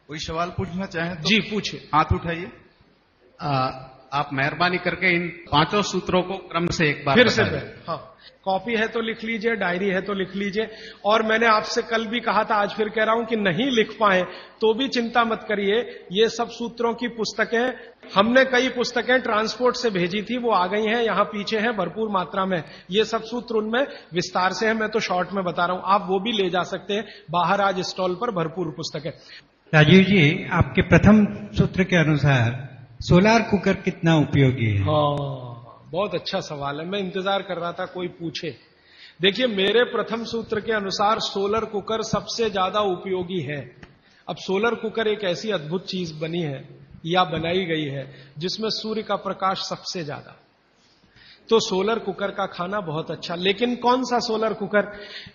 कोई सवाल पूछना चाहें तो जी पूछिए। हाथ उठाइए। आप मेहरबानी करके इन 5 सूत्रों को क्रम से एक बार फिर से बताइए। हाँ, कॉपी है तो लिख लीजिए, डायरी है तो लिख लीजिए। और मैंने आपसे कल भी कहा था, आज फिर कह रहा हूं कि नहीं लिख पाए तो भी चिंता मत करिए। ये सब सूत्रों की पुस्तकें हमने कई पुस्तकें ट्रांसपोर्ट से भेजी थी, वो आ गई हैं, यहां पीछे हैं भरपूर मात्रा में। ये सब सूत्र उनमें विस्तार से है, मैं तो शॉर्ट में बता रहा हूं, आप वो भी ले जा सकते हैं। बाहर आज स्टॉल पर भरपूर पुस्तकें। राजीव जी, आपके प्रथम सूत्र के अनुसार सोलार कुकर कितना उपयोगी है? हाँ, बहुत अच्छा सवाल है, मैं इंतजार कर रहा था कोई पूछे। देखिए, मेरे प्रथम सूत्र के अनुसार सोलर कुकर सबसे ज्यादा उपयोगी है। अब सोलर कुकर एक ऐसी अद्भुत चीज बनी है या बनाई गई है जिसमें सूर्य का प्रकाश सबसे ज्यादा, तो सोलर कुकर का खाना बहुत अच्छा। लेकिन कौन सा सोलर कुकर?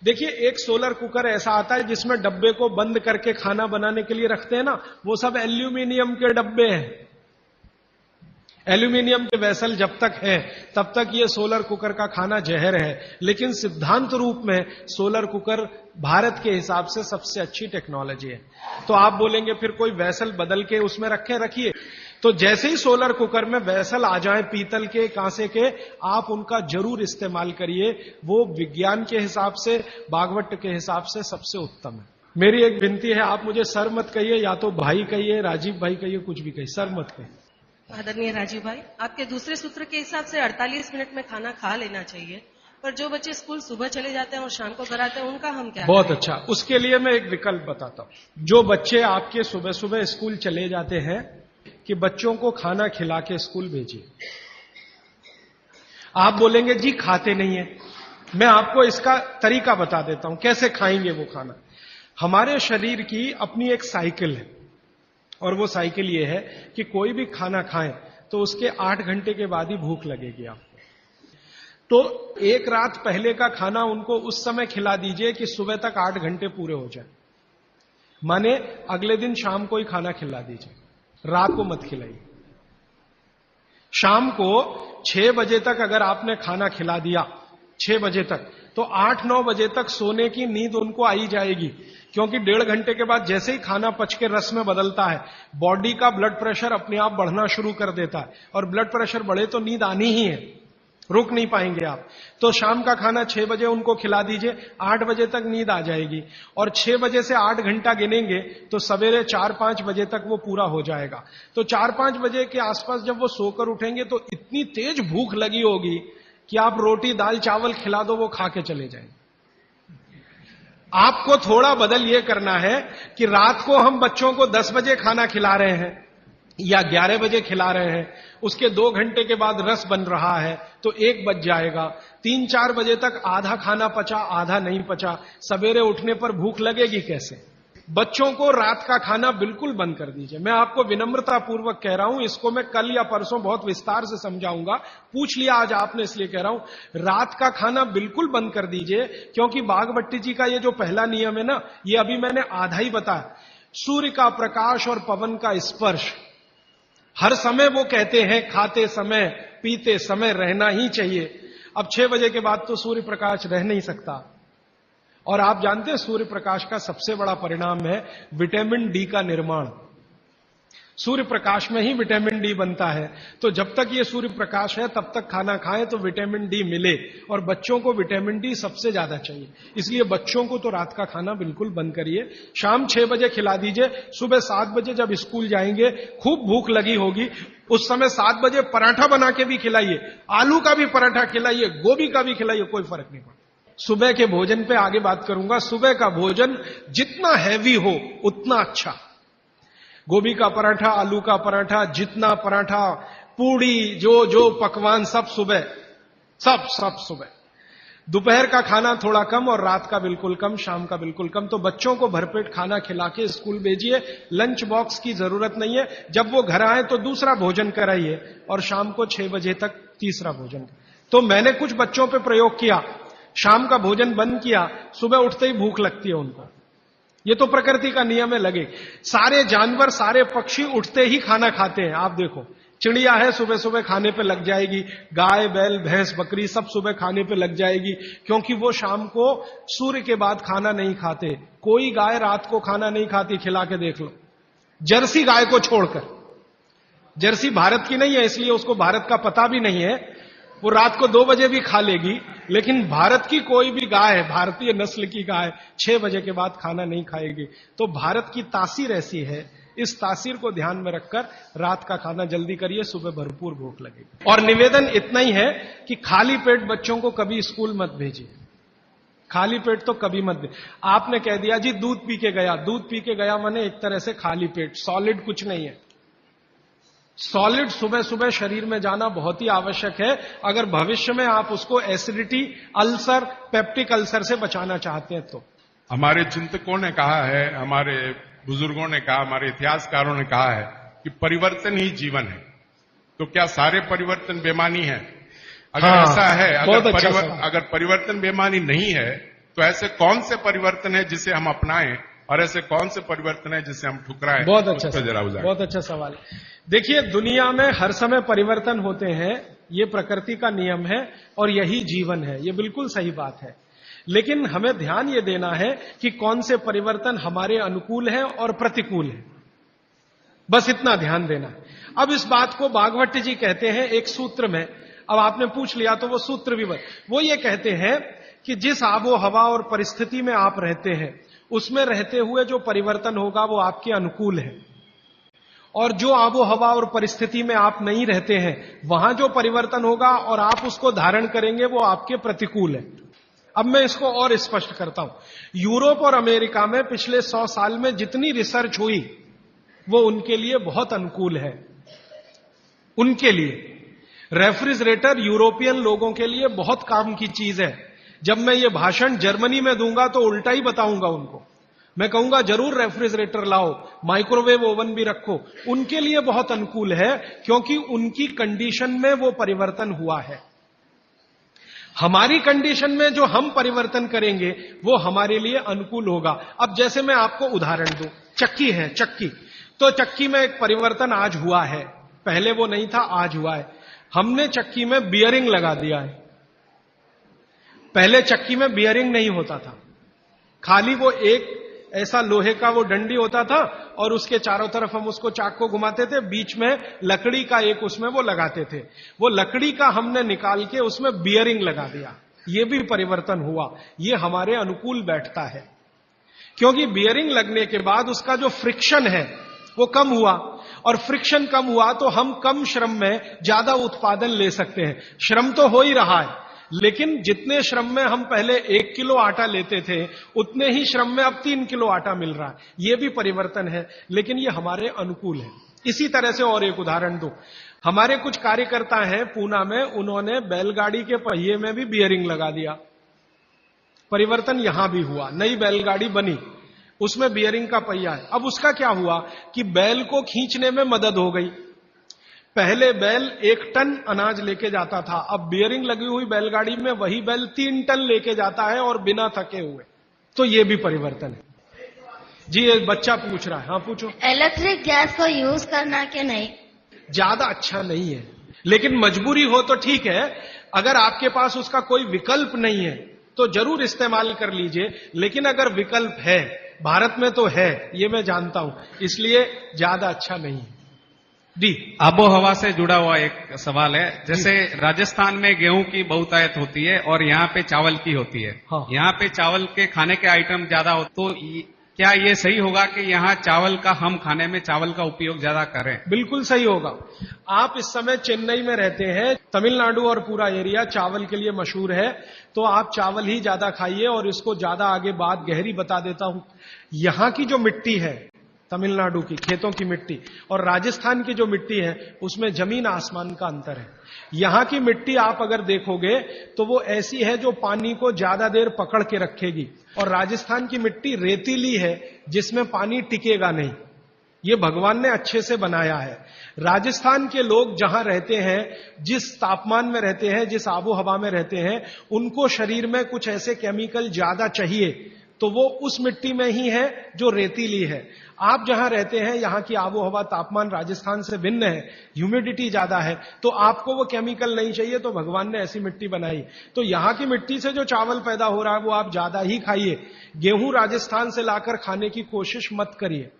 देखिए, एक सोलर कुकर ऐसा आता है जिसमें डब्बे को बंद करके खाना बनाने के लिए रखते हैं ना, वो सब एल्यूमिनियम के डब्बे हैं। एल्यूमिनियम के वेसल जब तक है तब तक ये सोलर कुकर का खाना जहर है। लेकिन सिद्धांत रूप में सोलर कुकर भारत के हिसाब से सबसे अच्छी टेक्नोलॉजी है। तो आप बोलेंगे फिर कोई वेसल बदल के उसमें रखिए। तो जैसे ही सोलर कुकर में वेसल आ जाए पीतल के, कांसे के, आप उनका जरूर इस्तेमाल करिए। वो विज्ञान के हिसाब से, भागवत के हिसाब से सबसे उत्तम है। मेरी एक विनती है, आप मुझे सर मत कहिए, या तो भाई कहिए, राजीव भाई कहिए, कुछ भी कहिए, सर मत कहिए। आदरणीय राजीव भाई, आपके दूसरे सूत्र के हिसाब से 48 मिनट में खाना खा लेना चाहिए, पर जो बच्चे स्कूल सुबह चले जाते हैं और शाम को घर आते हैं उनका हम क्या बहुत करें? अच्छा, उसके लिए मैं एक विकल्प बताता हूं। जो बच्चे आपके सुबह सुबह स्कूल चले जाते हैं, कि बच्चों को खाना खिला के स्कूल भेजिए। आप बोलेंगे जी खाते नहीं है, मैं आपको इसका तरीका बता देता हूं कैसे खाएंगे वो खाना। हमारे शरीर की अपनी एक साइकिल है, और वो साइकिल ये है कि कोई भी खाना खाएं तो उसके 8 घंटे के बाद ही भूख लगेगी आपको। तो एक रात पहले का खाना उनको उस समय खिला दीजिए कि सुबह तक 8 घंटे पूरे हो जाए। माने अगले दिन शाम को ही खाना खिला दीजिए, रात को मत खिलाइए। शाम को 6 बजे तक अगर आपने खाना खिला दिया, 6 बजे तक, तो 8-9 बजे तक सोने की नींद उनको आई जाएगी। क्योंकि 1.5 घंटे के बाद जैसे ही खाना पच के रस में बदलता है, बॉडी का ब्लड प्रेशर अपने आप बढ़ना शुरू कर देता है, और ब्लड प्रेशर बढ़े तो नींद आनी ही है, रुक नहीं पाएंगे आप। तो शाम का खाना 6 बजे उनको खिला दीजिए, 8 बजे तक नींद आ जाएगी, और 6 बजे से 8 घंटा गिनेंगे तो सवेरे 4-5 बजे तक वो पूरा हो जाएगा। तो 4-5 बजे के आसपास जब वो सोकर उठेंगे तो इतनी तेज भूख लगी होगी कि आप रोटी दाल चावल खिला दो, वो खा के चले जाएंगे। आपको थोड़ा बदल ये करना है कि रात को हम बच्चों को 10 बजे खाना खिला रहे हैं या 11 बजे खिला रहे हैं, उसके 2 घंटे के बाद रस बन रहा है तो 1 बज जाएगा। 3-4 बजे तक आधा खाना पचा, आधा नहीं पचा, सवेरे उठने पर भूख लगेगी कैसे? बच्चों को रात का खाना बिल्कुल बंद कर दीजिए। मैं आपको विनम्रता पूर्वक कह रहा हूं, इसको मैं कल या परसों बहुत विस्तार से समझाऊंगा, पूछ लिया आज आपने इसलिए कह रहा हूं। रात का खाना बिल्कुल बंद कर दीजिए, क्योंकि बागभट्टी जी का ये जो पहला नियम है ना, ये अभी मैंने आधा ही बताया। सूर्य का प्रकाश और पवन का स्पर्श हर समय वो कहते हैं खाते समय पीते समय रहना ही चाहिए। अब 6 बजे के बाद तो सूर्य प्रकाश रह नहीं सकता, और आप जानते हैं सूर्य प्रकाश का सबसे बड़ा परिणाम है विटामिन डी का निर्माण। सूर्य प्रकाश में ही विटामिन डी बनता है। तो जब तक ये सूर्य प्रकाश है तब तक खाना खाएं तो विटामिन डी मिले, और बच्चों को विटामिन डी सबसे ज्यादा चाहिए। इसलिए बच्चों को तो रात का खाना बिल्कुल बंद करिए, शाम 6 बजे खिला दीजिए। सुबह 7 बजे जब स्कूल जाएंगे, खूब भूख लगी होगी, उस समय 7 बजे पराठा बना के भी खिलाइए, आलू का भी पराठा खिलाइए, गोभी का भी खिलाइए, कोई फर्क नहीं पड़ता। सुबह के भोजन पे आगे बात करूंगा। सुबह का भोजन जितना हैवी हो उतना अच्छा। गोभी का पराठा, आलू का पराठा, जितना पराठा, पूड़ी, जो पकवान सब सुबह, सब सुबह। दोपहर का खाना थोड़ा कम और रात का बिल्कुल कम, शाम का बिल्कुल कम। तो बच्चों को भरपेट खाना खिला के स्कूल भेजिए। लंच बॉक्स की जरूरत नहीं है। जब वो घर आए तो दूसरा भोजन कराइए, और शाम को 6 बजे तक तीसरा भोजन। तो मैंने कुछ बच्चों पे प्रयोग किया, शाम का भोजन बंद किया, सुबह उठते ही भूख लगती है उनको। ये तो प्रकृति का नियम है, लगे। सारे जानवर, सारे पक्षी उठते ही खाना खाते हैं। आप देखो, चिड़िया है सुबह सुबह खाने पे लग जाएगी, गाय बैल भैंस बकरी सब सुबह खाने पे लग जाएगी, क्योंकि वो शाम को सूर्य के बाद खाना नहीं खाते। कोई गाय रात को खाना नहीं खाती, खिला के देख लो। जर्सी गाय को छोड़कर। जर्सी भारत की नहीं है, इसलिए उसको भारत का पता भी नहीं है। वो रात को 2 बजे भी खा लेगी, लेकिन भारत की कोई भी गाय, भारतीय नस्ल की गाय 6 बजे के बाद खाना नहीं खाएगी। तो भारत की तासीर ऐसी है, इस तासीर को ध्यान में रखकर रात का खाना जल्दी करिए, सुबह भरपूर भूख लगेगी। और निवेदन इतना ही है कि खाली पेट बच्चों को कभी स्कूल मत भेजिए। खाली पेट तो कभी मत भेजिए। आपने कह दिया जी दूध पी के गया, दूध पी के गया माने एक तरह से खाली पेट, सॉलिड कुछ नहीं है। सॉलिड सुबह सुबह शरीर में जाना बहुत ही आवश्यक है, अगर भविष्य में आप उसको एसिडिटी, अल्सर, पेप्टिक अल्सर से बचाना चाहते हैं तो। हमारे चिंतकों ने कहा है, हमारे बुजुर्गों ने कहा, हमारे इतिहासकारों ने कहा है कि परिवर्तन ही जीवन है। तो क्या सारे परिवर्तन बेमानी है? अगर ऐसा है, अगर परिवर्तन बेमानी नहीं है, तो ऐसे कौन से परिवर्तन है जिसे हम अपनाएं और ऐसे कौन से परिवर्तन है जिसे हम ठुकराएं? बहुत अच्छा सवाल। देखिए, दुनिया में हर समय परिवर्तन होते हैं, ये प्रकृति का नियम है और यही जीवन है, ये बिल्कुल सही बात है। लेकिन हमें ध्यान ये देना है कि कौन से परिवर्तन हमारे अनुकूल है और प्रतिकूल है, बस इतना ध्यान देना है। अब इस बात को भागवत जी कहते हैं एक सूत्र में। अब आपने पूछ लिया तो वो सूत्र भी वो ये कहते हैं कि जिस आबो हवा और परिस्थिति में आप रहते हैं, उसमें रहते हुए जो परिवर्तन होगा वो आपके अनुकूल है, और जो आबो हवा और परिस्थिति में आप नहीं रहते हैं, वहां जो परिवर्तन होगा और आप उसको धारण करेंगे वो आपके प्रतिकूल है। अब मैं इसको और स्पष्ट करता हूं। यूरोप और अमेरिका में पिछले 100 साल में जितनी रिसर्च हुई वो उनके लिए बहुत अनुकूल है। उनके लिए रेफ्रिजरेटर यूरोपियन लोगों के लिए बहुत काम की चीज है। जब मैं ये भाषण जर्मनी में दूंगा तो उल्टा ही बताऊंगा उनको। मैं कहूंगा जरूर रेफ्रिजरेटर लाओ, माइक्रोवेव ओवन भी रखो। उनके लिए बहुत अनुकूल है क्योंकि उनकी कंडीशन में वो परिवर्तन हुआ है। हमारी कंडीशन में जो हम परिवर्तन करेंगे वो हमारे लिए अनुकूल होगा। अब जैसे मैं आपको उदाहरण दूं, चक्की है, चक्की तो चक्की में एक परिवर्तन आज हुआ है, पहले वो नहीं था, आज हुआ है। हमने चक्की में बियरिंग लगा दिया है। पहले चक्की में बियरिंग नहीं होता था, खाली वो एक ऐसा लोहे का वो डंडी होता था और उसके चारों तरफ हम उसको चाक को घुमाते थे, बीच में लकड़ी का एक उसमें वो लगाते थे। वो लकड़ी का हमने निकाल के उसमें बियरिंग लगा दिया, ये भी परिवर्तन हुआ। ये हमारे अनुकूल बैठता है क्योंकि बियरिंग लगने के बाद उसका जो फ्रिक्शन है वो कम हुआ, और फ्रिक्शन कम हुआ तो हम कम श्रम में ज्यादा उत्पादन ले सकते हैं। श्रम तो हो ही रहा है, लेकिन जितने श्रम में हम पहले 1 किलो आटा लेते थे, उतने ही श्रम में अब 3 किलो आटा मिल रहा है। यह भी परिवर्तन है, लेकिन ये हमारे अनुकूल है। इसी तरह से और एक उदाहरण दूं, हमारे कुछ कार्यकर्ता हैं पूना में, उन्होंने बैलगाड़ी के पहिए में भी बियरिंग लगा दिया। परिवर्तन यहां भी हुआ, नई बैलगाड़ी बनी, उसमें बियरिंग का पहिया है। अब उसका क्या हुआ कि बैल को खींचने में मदद हो गई। पहले बैल 1 टन अनाज लेके जाता था, अब बियरिंग लगी हुई बैलगाड़ी में वही बैल 3 टन लेके जाता है और बिना थके हुए। तो ये भी परिवर्तन है। जी एक बच्चा पूछ रहा है, हाँ पूछो। इलेक्ट्रिक गैस को यूज करना कि नहीं? ज्यादा अच्छा नहीं है, लेकिन मजबूरी हो तो ठीक है। अगर आपके पास उसका कोई विकल्प नहीं है तो जरूर इस्तेमाल कर लीजिए, लेकिन अगर विकल्प है, भारत में तो है, ये मैं जानता हूं, इसलिए ज्यादा अच्छा नहीं है। डी आबो हवा से जुड़ा हुआ एक सवाल है। जैसे राजस्थान में गेहूं की बहुतायत होती है और यहाँ पे चावल की होती है। हाँ। यहाँ पे चावल के खाने के आइटम ज्यादा हो, तो क्या ये सही होगा कि यहाँ चावल का, हम खाने में चावल का उपयोग ज्यादा करें? बिल्कुल सही होगा। आप इस समय चेन्नई में रहते हैं, तमिलनाडु और पूरा एरिया चावल के लिए मशहूर है, तो आप चावल ही ज्यादा खाइए। और इसको ज्यादा आगे बात गहरी बता देता हूं। यहां की जो मिट्टी है, तमिलनाडु की खेतों की मिट्टी और राजस्थान की जो मिट्टी है, उसमें जमीन आसमान का अंतर है। यहां की मिट्टी आप अगर देखोगे तो वो ऐसी है जो पानी को ज्यादा देर पकड़ के रखेगी, और राजस्थान की मिट्टी रेतीली है जिसमें पानी टिकेगा नहीं। ये भगवान ने अच्छे से बनाया है। राजस्थान के लोग जहां रहते हैं, जिस तापमान में रहते हैं, जिस आबो हवा में रहते हैं, उनको शरीर में कुछ ऐसे केमिकल ज्यादा चाहिए, तो वो उस मिट्टी में ही है जो रेतीली है। आप जहां रहते हैं, यहां की आबो हवा, तापमान राजस्थान से भिन्न है, ह्यूमिडिटी ज्यादा है, तो आपको वो केमिकल नहीं चाहिए, तो भगवान ने ऐसी मिट्टी बनाई। तो यहां की मिट्टी से जो चावल पैदा हो रहा है वो आप ज्यादा ही खाइए। गेहूं राजस्थान से लाकर खाने की कोशिश मत करिए।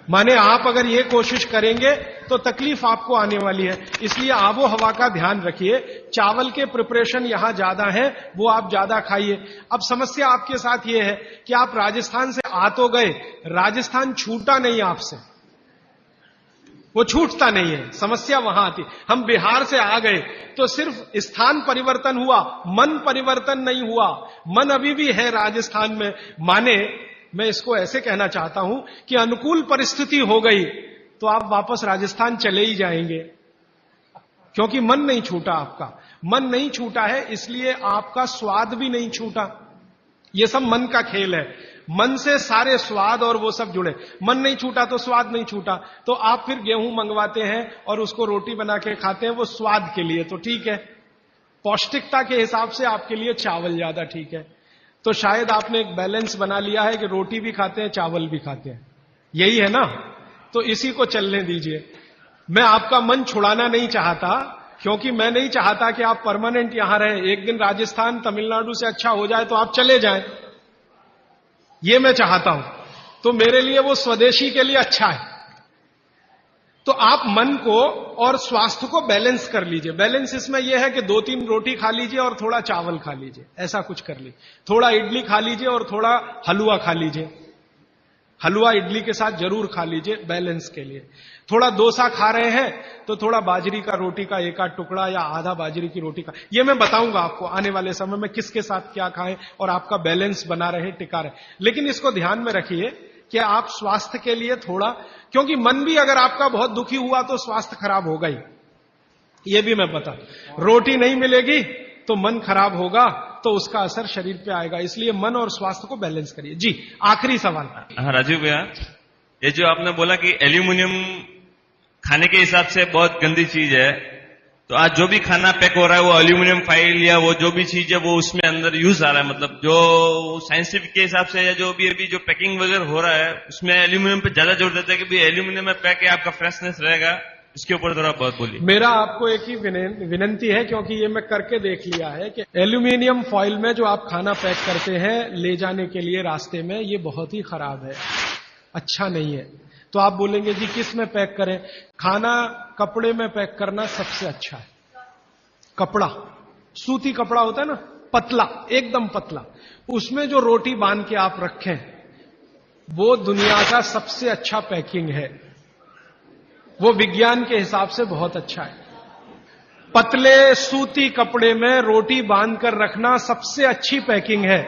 माने आप अगर ये कोशिश करेंगे तो तकलीफ आपको आने वाली है। इसलिए आबो हवा का ध्यान रखिए। चावल के प्रिपरेशन यहां ज्यादा है, वो आप ज्यादा खाइए। अब समस्या आपके साथ ये है कि आप राजस्थान से आ तो गए, राजस्थान छूटा नहीं आपसे, वो छूटता नहीं है, समस्या वहां आती। हम बिहार से आ गए तो सिर्फ स्थान परिवर्तन हुआ, मन परिवर्तन नहीं हुआ। मन अभी भी है राजस्थान में। माने मैं इसको ऐसे कहना चाहता हूं कि अनुकूल परिस्थिति हो गई तो आप वापस राजस्थान चले ही जाएंगे, क्योंकि मन नहीं छूटा आपका। मन नहीं छूटा है इसलिए आपका स्वाद भी नहीं छूटा। ये सब मन का खेल है। मन से सारे स्वाद और वो सब जुड़े। मन नहीं छूटा तो स्वाद नहीं छूटा। तो आप फिर गेहूं मंगवाते हैं और उसको रोटी बना के खाते हैं, वो स्वाद के लिए तो ठीक है। पौष्टिकता के हिसाब से आपके लिए चावल ज्यादा ठीक है। तो शायद आपने एक बैलेंस बना लिया है कि रोटी भी खाते हैं, चावल भी खाते हैं, यही है ना। तो इसी को चलने दीजिए। मैं आपका मन छुड़ाना नहीं चाहता, क्योंकि मैं नहीं चाहता कि आप परमानेंट यहां रहें। एक दिन राजस्थान तमिलनाडु से अच्छा हो जाए तो आप चले जाएं, ये मैं चाहता हूं। तो मेरे लिए वो स्वदेशी के लिए अच्छा है। तो आप मन को और स्वास्थ्य को बैलेंस कर लीजिए। बैलेंस इसमें यह है कि 2-3 रोटी खा लीजिए और थोड़ा चावल खा लीजिए, ऐसा कुछ कर लीजिए। थोड़ा इडली खा लीजिए और थोड़ा हलवा खा लीजिए। हलवा इडली के साथ जरूर खा लीजिए बैलेंस के लिए। थोड़ा डोसा खा रहे हैं तो थोड़ा बाजरी का रोटी का एक आध टुकड़ा या आधा बाजरी की रोटी का। ये मैं बताऊंगा आपको आने वाले समय में किसके साथ क्या खाएं और आपका बैलेंस बना रहे, टिका रहे। लेकिन इसको ध्यान में रखिए कि आप स्वास्थ्य के लिए थोड़ा, क्योंकि मन भी अगर आपका बहुत दुखी हुआ तो स्वास्थ्य खराब होगा ही, ये भी मैं बता। रोटी नहीं मिलेगी तो मन खराब होगा, तो उसका असर शरीर पे आएगा। इसलिए मन और स्वास्थ्य को बैलेंस करिए। जी आखिरी सवाल। हाँ राजीव भैया, ये जो आपने बोला कि एल्यूमिनियम खाने के हिसाब से बहुत गंदी चीज है, तो आज जो भी खाना पैक हो रहा है वो एल्यूमिनियम फॉइल या वो जो भी चीज है वो उसमें अंदर यूज आ रहा है, मतलब जो साइंटिफिक के हिसाब से या जो भी अभी जो पैकिंग वगैरह हो रहा है उसमें एल्यूमिनियम पे ज्यादा जोर देता है कि भाई एल्यूमिनियम में पैक है, आपका फ्रेशनेस रहेगा। इसके ऊपर थोड़ा बहुत बोलिए। मेरा आपको एक ही विनंती है, क्योंकि ये मैं करके देख लिया है कि एल्यूमिनियम फॉइल में जो आप खाना पैक करते हैं ले जाने के लिए रास्ते में, ये बहुत ही खराब है, अच्छा नहीं है। तो आप बोलेंगे जी किस में पैक करें? खाना कपड़े में पैक करना सबसे अच्छा है। कपड़ा, सूती कपड़ा होता है ना, पतला, एकदम पतला, उसमें जो रोटी बांध के आप रखें वो दुनिया का सबसे अच्छा पैकिंग है। वो विज्ञान के हिसाब से बहुत अच्छा है। पतले सूती कपड़े में रोटी बांध कर रखना सबसे अच्छी पैकिंग है।